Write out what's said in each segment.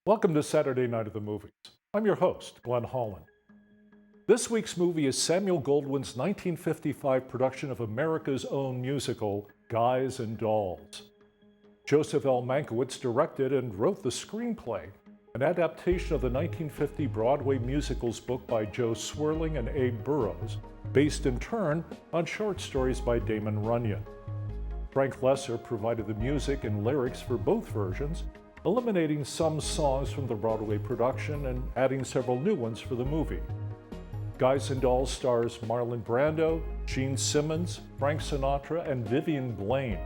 Welcome to Saturday Night at the Movies. I'm your host, Glenn Holland. This week's movie is Samuel Goldwyn's 1955 production of America's own musical, Guys and Dolls. Joseph L. Mankiewicz directed and wrote the screenplay, an adaptation of the 1950 Broadway musicals book by Joe Swirling and Abe Burrows, based in turn on short stories by Damon Runyon. Frank Lesser provided the music and lyrics for both versions, eliminating some songs from the Broadway production and adding several new ones for the movie. Guys and Dolls stars Marlon Brando, Gene Simmons, Frank Sinatra, and Vivian Blaine,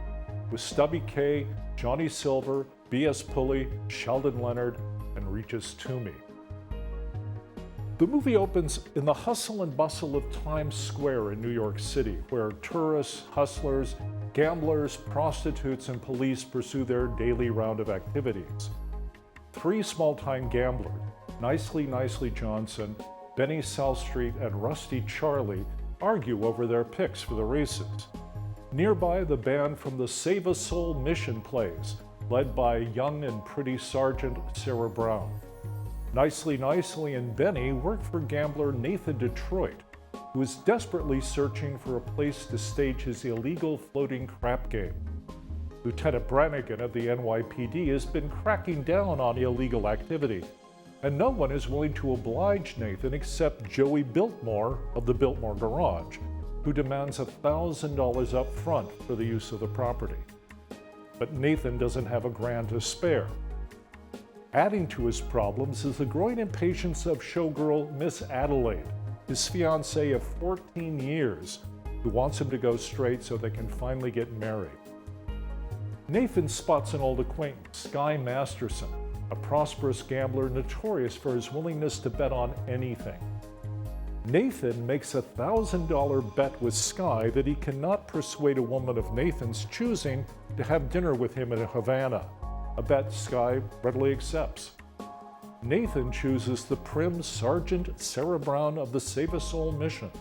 with Stubby Kaye, Johnny Silver, B.S. Pulley, Sheldon Leonard, and Regis Toomey. The movie opens in the hustle and bustle of Times Square in New York City, where tourists, hustlers, gamblers, prostitutes, and police pursue their daily round of activities. Three small-time gamblers, Nicely Johnson, Benny Southstreet, and Rusty Charlie, argue over their picks for the races. Nearby, the band from the Save a Soul mission plays, led by young and pretty Sergeant Sarah Brown. Nicely and Benny work for gambler Nathan Detroit, who is desperately searching for a place to stage his illegal floating crap game. Lieutenant Brannigan of the NYPD has been cracking down on illegal activity, and no one is willing to oblige Nathan except Joey Biltmore of the Biltmore Garage, who demands $1,000 up front for the use of the property. But Nathan doesn't have a grand to spare. Adding to his problems is the growing impatience of showgirl Miss Adelaide, his fiancée of 14 years, who wants him to go straight so they can finally get married. Nathan spots an old acquaintance, Sky Masterson, a prosperous gambler notorious for his willingness to bet on anything. Nathan makes a $1,000 bet with Sky that he cannot persuade a woman of Nathan's choosing to have dinner with him in Havana, a bet Sky readily accepts. Nathan chooses the prim Sergeant Sarah Brown of the Save a Soul mission,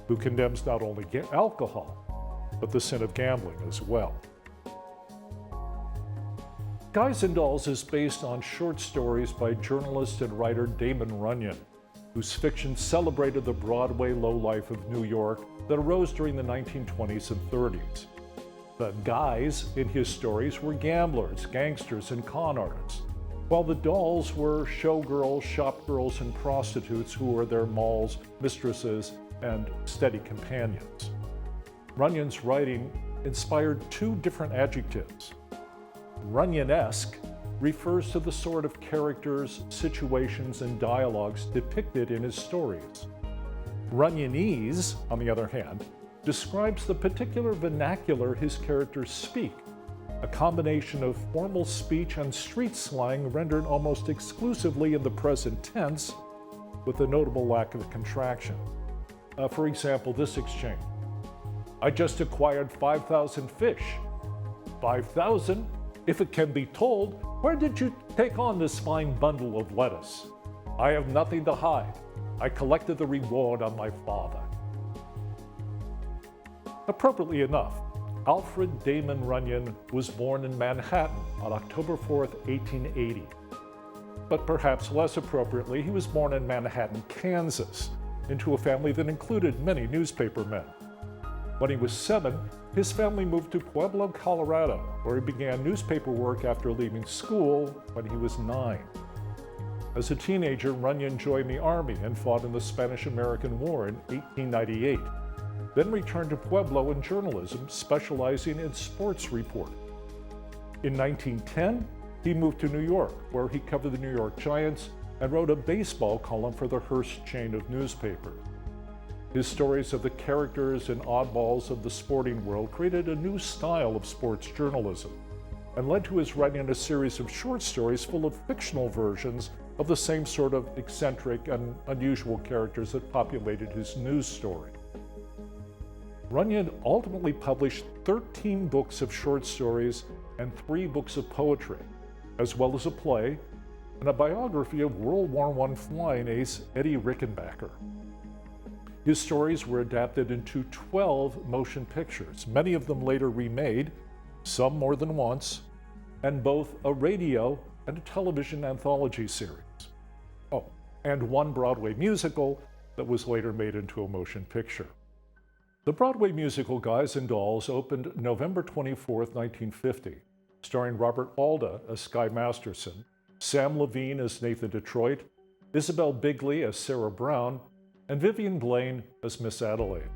who condemns not only alcohol, but the sin of gambling as well. Guys and Dolls is based on short stories by journalist and writer Damon Runyon, whose fiction celebrated the Broadway lowlife of New York that arose during the 1920s and 30s. The guys in his stories were gamblers, gangsters, and con artists, while the dolls were showgirls, shopgirls, and prostitutes who were their malls, mistresses, and steady companions. Runyon's writing inspired two different adjectives. Runyon-esque refers to the sort of characters, situations, and dialogues depicted in his stories. Runyonese, on the other hand, describes the particular vernacular his characters speak, a combination of formal speech and street slang rendered almost exclusively in the present tense, with a notable lack of contraction. For example, this exchange. I just acquired 5,000 fish. 5,000? If it can be told, where did you take on this fine bundle of lettuce? I have nothing to hide. I collected the reward on my father. Appropriately enough, Alfred Damon Runyon was born in Manhattan on October 4, 1880. But perhaps less appropriately, he was born in Manhattan, Kansas, into a family that included many newspaper men. When he was 7, his family moved to Pueblo, Colorado, where he began newspaper work after leaving school when he was 9. As a teenager, Runyon joined the Army and fought in the Spanish-American War in 1898. Then returned to Pueblo in journalism, specializing in sports reporting. In 1910, he moved to New York, where he covered the New York Giants and wrote a baseball column for the Hearst chain of newspapers. His stories of the characters and oddballs of the sporting world created a new style of sports journalism and led to his writing a series of short stories full of fictional versions of the same sort of eccentric and unusual characters that populated his news story. Runyon ultimately published 13 books of short stories and 3 books of poetry, as well as a play and a biography of World War I flying ace Eddie Rickenbacker. His stories were adapted into 12 motion pictures, many of them later remade, some more than once, and both a radio and a television anthology series. Oh, and one Broadway musical that was later made into a motion picture. The Broadway musical Guys and Dolls opened November 24, 1950, starring Robert Alda as Sky Masterson, Sam Levine as Nathan Detroit, Isabel Bigley as Sarah Brown, and Vivian Blaine as Miss Adelaide.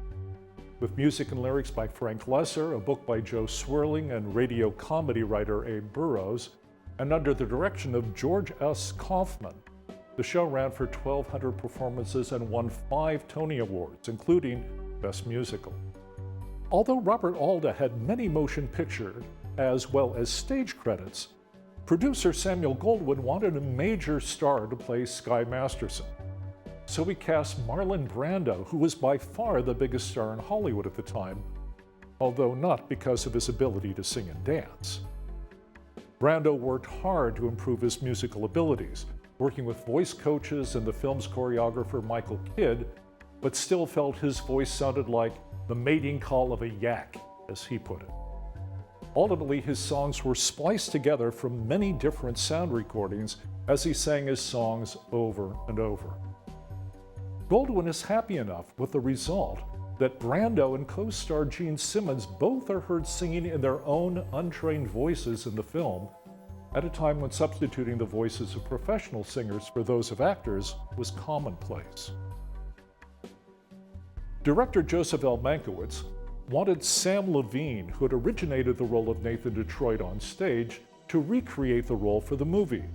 With music and lyrics by Frank Lesser, a book by Joe Swirling, and radio comedy writer Abe Burrows, and under the direction of George S. Kaufman, the show ran for 1,200 performances and won 5 Tony Awards, including Best Musical. Although Robert Alda had many motion picture as well as stage credits, producer Samuel Goldwyn wanted a major star to play Sky Masterson. So he cast Marlon Brando, who was by far the biggest star in Hollywood at the time, although not because of his ability to sing and dance. Brando worked hard to improve his musical abilities, working with voice coaches and the film's choreographer Michael Kidd, but still felt his voice sounded like the mating call of a yak, as he put it. Ultimately, his songs were spliced together from many different sound recordings as he sang his songs over and over. Goldwyn is happy enough with the result that Brando and co-star Gene Simmons both are heard singing in their own untrained voices in the film, at a time when substituting the voices of professional singers for those of actors was commonplace. Director Joseph L. Mankiewicz wanted Sam Levine, who had originated the role of Nathan Detroit on stage, to recreate the role for the movie.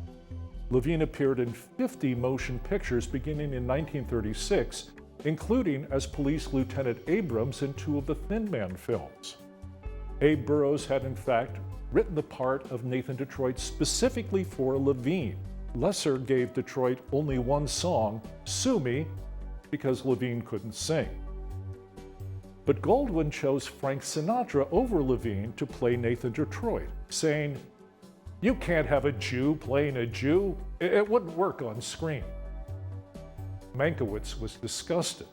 Levine appeared in 50 motion pictures beginning in 1936, including as Police Lieutenant Abrams in 2 of the Thin Man films. Abe Burrows had in fact written the part of Nathan Detroit specifically for Levine. Lesser gave Detroit only one song, Sue Me, because Levine couldn't sing. But Goldwyn chose Frank Sinatra over Levine to play Nathan Detroit, saying, "You can't have a Jew playing a Jew. It wouldn't work on screen." Mankiewicz was disgusted.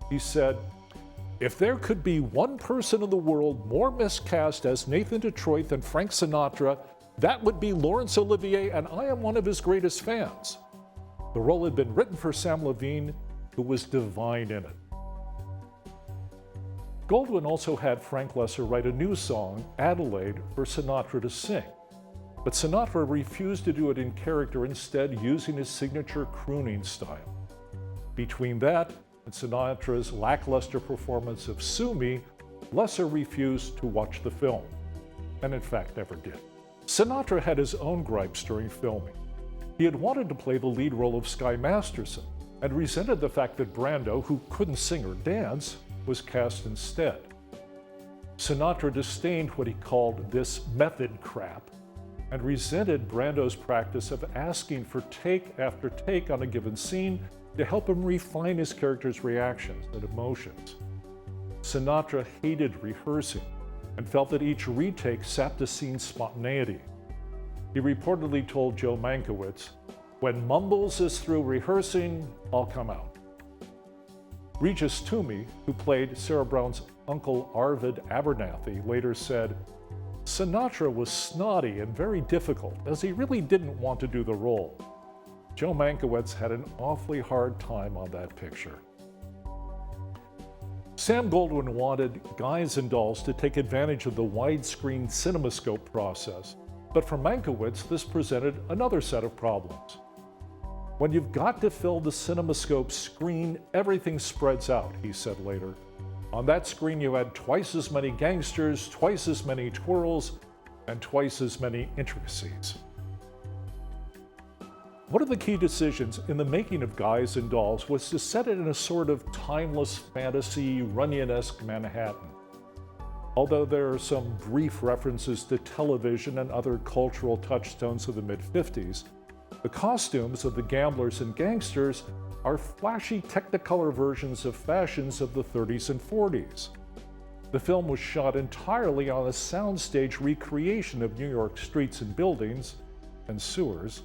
He said, "If there could be one person in the world more miscast as Nathan Detroit than Frank Sinatra, that would be Laurence Olivier, and I am one of his greatest fans." The role had been written for Sam Levine, who was divine in it. Goldwyn also had Frank Lesser write a new song, Adelaide, for Sinatra to sing. But Sinatra refused to do it in character, instead using his signature crooning style. Between that and Sinatra's lackluster performance of Sue Me, Lesser refused to watch the film, and in fact never did. Sinatra had his own gripes during filming. He had wanted to play the lead role of Sky Masterson, and resented the fact that Brando, who couldn't sing or dance, was cast instead. Sinatra disdained what he called this method crap, and resented Brando's practice of asking for take after take on a given scene to help him refine his character's reactions and emotions. Sinatra hated rehearsing and felt that each retake sapped the scene's spontaneity. He reportedly told Joe Mankiewicz, "When Mumbles is through rehearsing, I'll come out." Regis Toomey, who played Sarah Brown's uncle Arvid Abernathy, later said, "Sinatra was snotty and very difficult, as he really didn't want to do the role." Joe Mankiewicz had an awfully hard time on that picture. Sam Goldwyn wanted Guys and Dolls to take advantage of the widescreen cinemascope process, but for Mankiewicz, this presented another set of problems. "When you've got to fill the cinemascope screen, everything spreads out," he said later. "On that screen, you had twice as many gangsters, twice as many twirls, and twice as many intricacies." One of the key decisions in the making of Guys and Dolls was to set it in a sort of timeless fantasy, Runyon-esque Manhattan. Although there are some brief references to television and other cultural touchstones of the mid-50s, the costumes of the gamblers and gangsters are flashy Technicolor versions of fashions of the 30s and 40s. The film was shot entirely on a soundstage recreation of New York streets and buildings and sewers,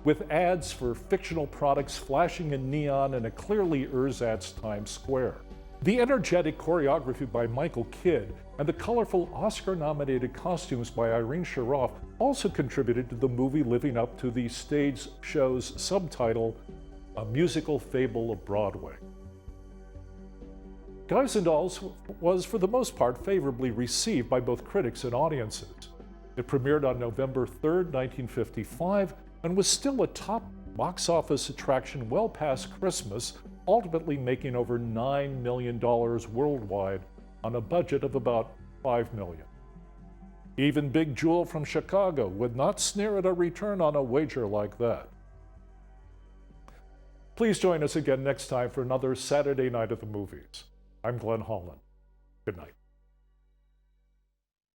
with ads for fictional products flashing in neon in a clearly ersatz Times Square. The energetic choreography by Michael Kidd and the colorful Oscar-nominated costumes by Irene Sharaff also contributed to the movie living up to the stage show's subtitle, A Musical Fable of Broadway. Guys and Dolls was, for the most part, favorably received by both critics and audiences. It premiered on November 3, 1955, and was still a top box office attraction well past Christmas, ultimately making over $9 million worldwide on a budget of about $5 million. Even Big Jewel from Chicago would not sneer at a return on a wager like that. Please join us again next time for another Saturday Night at the Movies. I'm Glenn Holland. Good night.